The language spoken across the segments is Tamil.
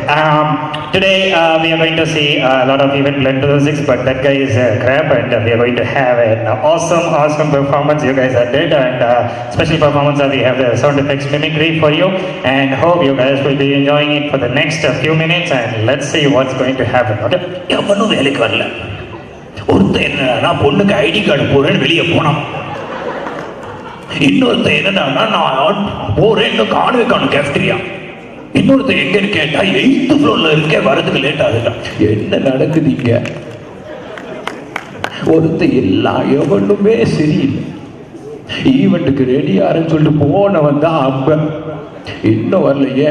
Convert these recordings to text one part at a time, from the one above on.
Today we are going to see a lot of event Blend 2006, but that guy is a crap, and we are going to have an awesome performance. You guys are dead, and special performance. We have the sound effects mimicry for you, and hope you guys will be enjoying it for the next few minutes, and let's see what's going to happen. Okay? எவனும் வேலைக்கு வரல. ஒருத்தன் என்னன்னா பொண்ணுக்கு ஐடி கார்டு போறேன்னு வெளியே போனான். இன்னொருத்தன் என்னன்னா நான் போறேன் இன்னும் காணும் கேஃப்டீரியா. இன்னொருத்தன் எங்கன்னு கேட்டா 8th ஃப்ளோர்ல இருக்கே, வரதுக்கு லேட் ஆகுதா. என்ன நடக்குது இங்க? ஒருத்தன் எவனுமே சரியில்லை. ஈவெண்ட்டுக்கு ரெடியாருன்னு சொல்லிட்டு போனவன் தான் அப்ப இன்னும் வரலையே.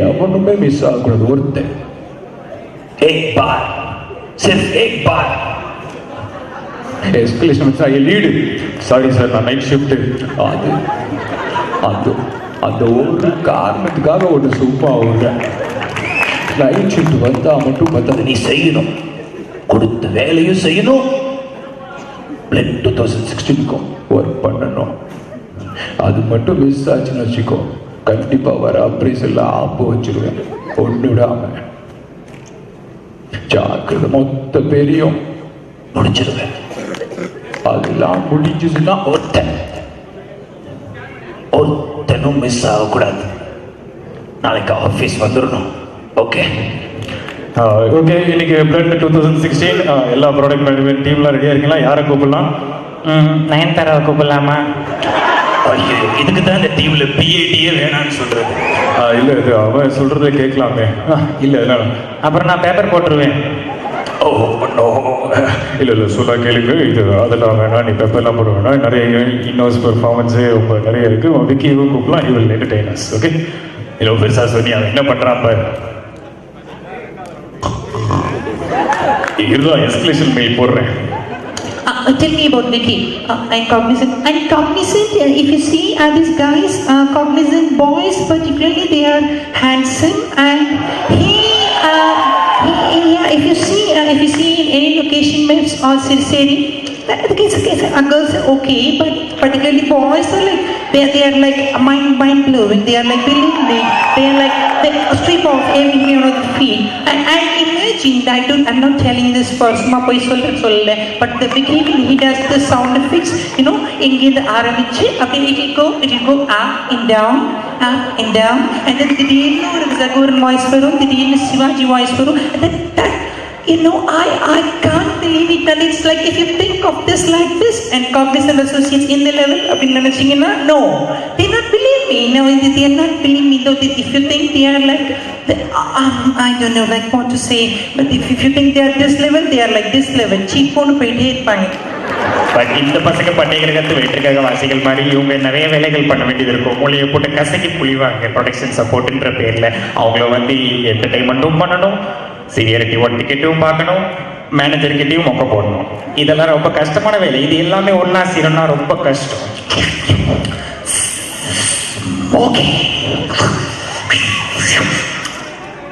எவனுமே மிஸ் ஆகக்கூடாது. ஒருத்தன் एक बार, सिर्फ एक बार. எஸ்கலேஷன் வச்சா லீடு. சாரி சார், நான் நைட் ஷிஃப்ட். அந்த ஒரு காரணத்துக்காக ஒரு சும்மா ஒரு நைட் ஷிஃப்ட் வந்தா மட்டும் பார்த்தா நீ செய்யணும், கொடுத்த வேலையும் செய்யணும், பிளட் 2016க்கும் ஒர்க் பண்ணணும். அது மட்டும் மிஸ் ஆச்சுன்னு வச்சுக்கோ, கண்டிப்பா வர அப்ரைஸில் ஆப்பு வச்சிருவேன் ஒன்றுடாம. ஜாக்கிரதை, மொத்த பேரையும் முடிச்சிருவேன். அதெல்லாம் முடிஞ்சதுன்னா ஒருத்தனும் மிஸ் ஆகக்கூடாது. நாளைக்கு ஆஃபீஸ் வந்துடணும். Okay okay. இன்னைக்கு பிளட் 2016 எல்லா ப்ராடக்ட் மேனேஜ்மெண்ட் டீம்லாம் ரெடியாக இருக்கீங்களா? யாரை கூப்பிடலாம்? நயன்தாராவை கூப்பிடலாமா? ஐயோ, இதுக்கு தான் இந்த டீம்ல பிஏடியே வேணான்னு சொல்றது. இல்லை, இது அவன் சொல்றதை கேட்கலாமே. இல்லை இல்லை, அப்புறம் நான் பேப்பர் போட்டுருவேன். Oh no. இல்லை சொல்ல கேளுங்க. இது அதெல்லாம் வேணாம், நீ பேப்பர்லாம் போட வேணாம். நிறைய இன்னோஸ் பெர்ஃபார்மன்ஸே ரொம்ப நிறைய இருக்கு. விக்கியும் கூப்பிடலாம். he will entertain us. Okay. இல்லை பெருசா சொல்லி அவன் என்ன பண்றான் பாரு. இருடா, எஸ்கலேஷன் மெயில் போடுறேன். Tell me about Vicky. I'm cognizant. If you see these guys, cognizant boys particularly, they are handsome, and if you see in any location maps or Sirseri, girls are okay, but particularly boys are like they are like mind blowing. They are like, believe me, they are like they strip off everything on the field. And imagine, I'm not telling this for summa poi solla, but the beginning he does the sound effects, inge the aravichu apdi it will go up and down, and then திடீர்னு ஒரு ஜகூர் வாய்ஸ் வரும், திடீர்னு சிவாஜி வாய்ஸ் வரும். I can't believe it. And it's like, if you think of this like this, and Cognizant Associates in the level, no, they not believe me. No, they are not believe me. Though, if you think they are like, I don't know, like what to say, but if you think they are this level, they are like this level. Cheap on போயிட்டே இருப்பாங்க. பட் இந்த பசங்க பண்டிகைக்கு வெற்றிக்காக வாசிகள் மாதிரி இவங்க நிறைய வேலைகள் பண்ண வேண்டியது இருக்கும். மூலையை போட்டு கசக்கி புளிவாங்க ப்ரொடக்ஷன் சப்போர்ட்ன்ற பேரில். அவங்கள என்டர்டைன்மெண்ட்டும் பண்ணணும், சீனியரிட்டி ஒன் டிக்கெட்டும் பார்க்கணும், மேனேஜர்கிட்டையும் மொக்க போடணும். இதெல்லாம் ரொம்ப கஷ்டமான வேலை. இது எல்லாமே ஒன்றா சீரம்னா ரொம்ப கஷ்டம். Okay,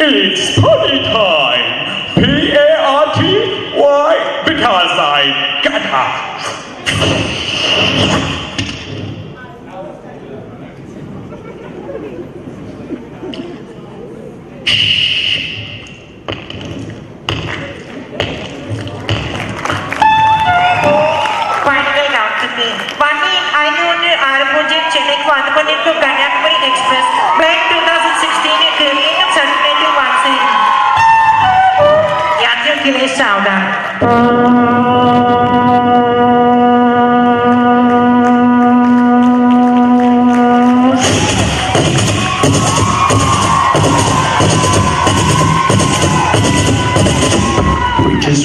It's party time. PARTY, because I got her. Final round today. Vani, I know the Arapujit Chennai Vandapani to Kanyakumari Express. Back 2016, a creative circulating one scene. Yatra Kilesh Chawda.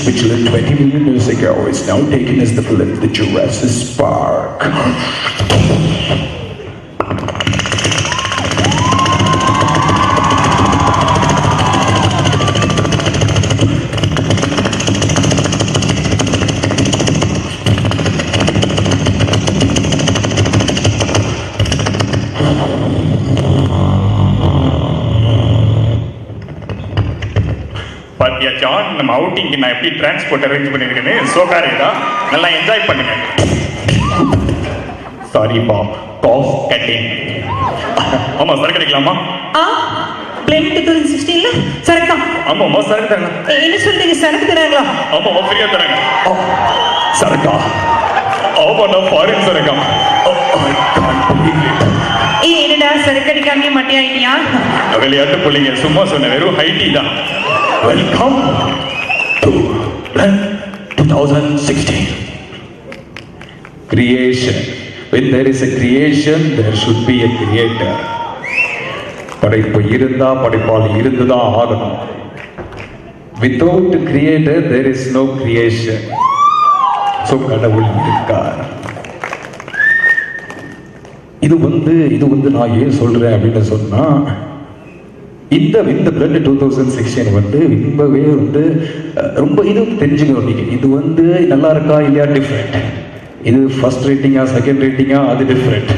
Which lived 20 million years ago is now taken as the film The Jurassic Park. பாத்தியா ஜான், நம்ம அவுட்டிங்கு நான் எப்படி டிரான்ஸ்போர்ட் அரேஞ்ச் பண்ணியிருக்கேன்னு சோகாரேடா, நல்லா என்ஜாய் பண்ணுங்க. சாரி பாப், காஃப் கட்டிங். ஆமா, சரக்கு அடிக்கலாமா? பிளேம் 2016ல சரக்கா ஆமாம்மா சரக்கு தாங்க. என்ன சொல்றீங்க, சரக்கு தராங்களா? ஆமாம்மா ஃப்ரீயா தராங்க. சரக்கா? ஆமாண்ணா ஃபாரின் சரக்கா. என்னடா சரக்கு அடிக்காமே மட்டியாயிட்டியா? விளையாட்டு பிள்ளைங்க, சும்மா சொன்ன, வெறும் ஹைட்டி தான். Welcome to 2016 creation. When there is a creation, there should be a creator. படைப்பு இருந்தா படைப்பாளி இருந்துதான் ஆகணும். Without creator, there is no creation. So கடவுள் இருக்கார். இது வந்து நான் ஏன் சொல்றேன் அப்படின்னு சொன்னா, இந்த பிளட் 2016 ரொம்பவே ரொம்ப இது தெரிஞ்சுக்கணும். நீங்க இது நல்லா இருக்கா இல்லையா டிஃப்ரெண்ட். இது ஃபர்ஸ்ட் ரேட்டிங்கா செகண்ட் ரேட்டிங்கா அது டிஃப்ரெண்ட்.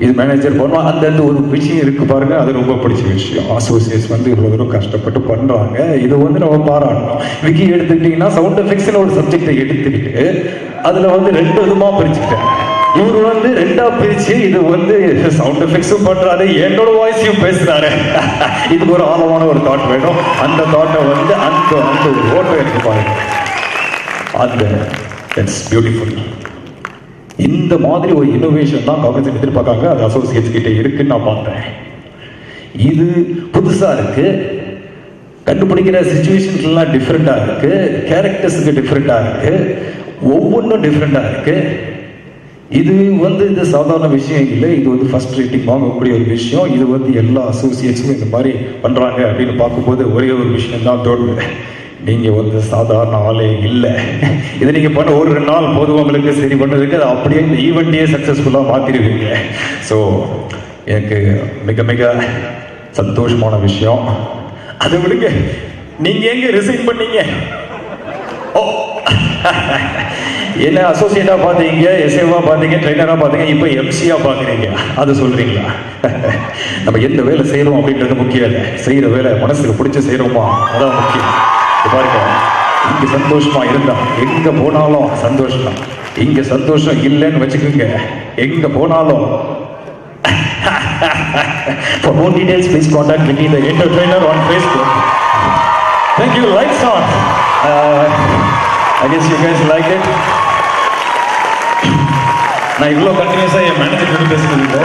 இது மேனேஜர் பண்ணுவா அந்த ஒரு விஷயம் இருக்கு பாருங்க, அது ரொம்ப பிடிச்ச விஷயம். அசோசியேட்ஸ் இவ்வளவு தூரம் கஷ்டப்பட்டு பண்றாங்க, இது நம்ம பாராட்டணும். விக்கி எடுத்துக்கிட்டீங்கன்னா சவுண்ட் எஃபெக்ட்ஸ்னு ஒரு சப்ஜெக்டை எடுத்துக்கிட்டு அதுல 2 விதமா பிரிச்சுக்கிட்டேன். இவர் 2ஆ பிரிச்சு இது சவுண்ட் எஃபெக்ட்ஸும் பண்றாரு, என்னோட வாய்ஸையும் பேசுறாரு. இதுக்கு ஒரு ஆழமான ஒரு தாட் வேணும். அந்த தாட்டை அந்த ஒரு ஓட்டை எனக்கு பாருங்க, அந்த இட்ஸ் பியூட்டிஃபுல். இந்த மாதிரி ஒரு இன்னோவேஷன் தான் காங்கிரஸ் எதிர்பார்க்காங்க, அது அசோசியேட்ஸ் கிட்ட இருக்குன்னு நான் பார்த்தேன். இது புதுசா இருக்கு, கண்டுபிடிக்கிற சிச்சுவேஷன்ஸ்லாம் டிஃப்ரெண்டா இருக்கு, கேரக்டர்ஸுக்கு டிஃப்ரெண்டா இருக்கு, ஒவ்வொன்றும் டிஃப்ரெண்டா இருக்கு. இது இது சாதாரண விஷயம் இல்லை, இது ஃபர்ஸ்ட் ரேட்டிங் வாங்கக்கூடிய ஒரு விஷயம். இது எல்லா அசோசியேட்ஸும் இந்த மாதிரி பண்றாங்க அப்படின்னு பார்க்கும்போது ஒரே ஒரு விஷயம் தான் தோணுது, நீங்க சாதாரண ஆளே இல்லை. இதை நீங்க பண்ண ஒரு 2 நாள் போதும் உங்களுக்கு சரி பண்ணதுக்கு, அது அப்படியே இந்த ஈவெண்ட்டையே சக்சஸ்ஃபுல்லா மாத்திருவீங்க. ஸோ எனக்கு மிக மிக சந்தோஷமான விஷயம். அதை விடுங்க, நீங்க எங்க ரிசைன் பண்ணீங்க? ஓ, என்ன அசோசியேட்டா பாத்தீங்க, எஸ்ஏவா பாத்தீங்க, ட்ரெயினரா பாத்தீங்க, இப்போ எம்சியா பாக்குறீங்க, அது சொல்றீங்களா? நம்ம எந்த வேலை செய்யறோம் அப்படின்றது முக்கியம் இல்லை, செய்யற வேலை மனசுக்கு பிடிச்ச செய்யறோமா அதான் முக்கியம். பாருங்க, இங்க சந்தோஷமா இருந்தா எங்க போனாலும் சந்தோஷம் தான். இங்க சந்தோஷம் இல்லைன்னு வச்சுக்கோங்க, எங்க போனாலும். For more details, please contact Vicky the Entertainer on Facebook. Thank you. Lights on. I guess you guys like it. நான் இவ்வளோ கண்டினியூஸாக என் மேனேஜர் பேசுறது இல்லை,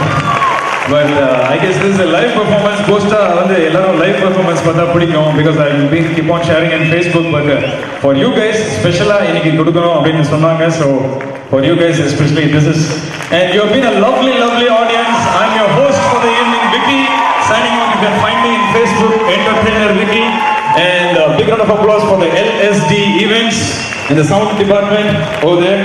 but I guess this live performance போஸ்டா எல்லாரும் லைவ் பெர்ஃபார்மன்ஸ் பார்த்தா பிடிக்கும். Because I been keep on sharing in Facebook. But for you guys ஸ்பெஷலாக இன்னைக்கு கொடுக்கணும் அப்படின்னு சொன்னாங்க. So for you guys especially this is, and you have been a lovely audience. I am your host for the evening, Vicky, signing on. You can find me in Facebook, Entertainer Vicky. And a big round of applause for the LSD events in the sound department over there.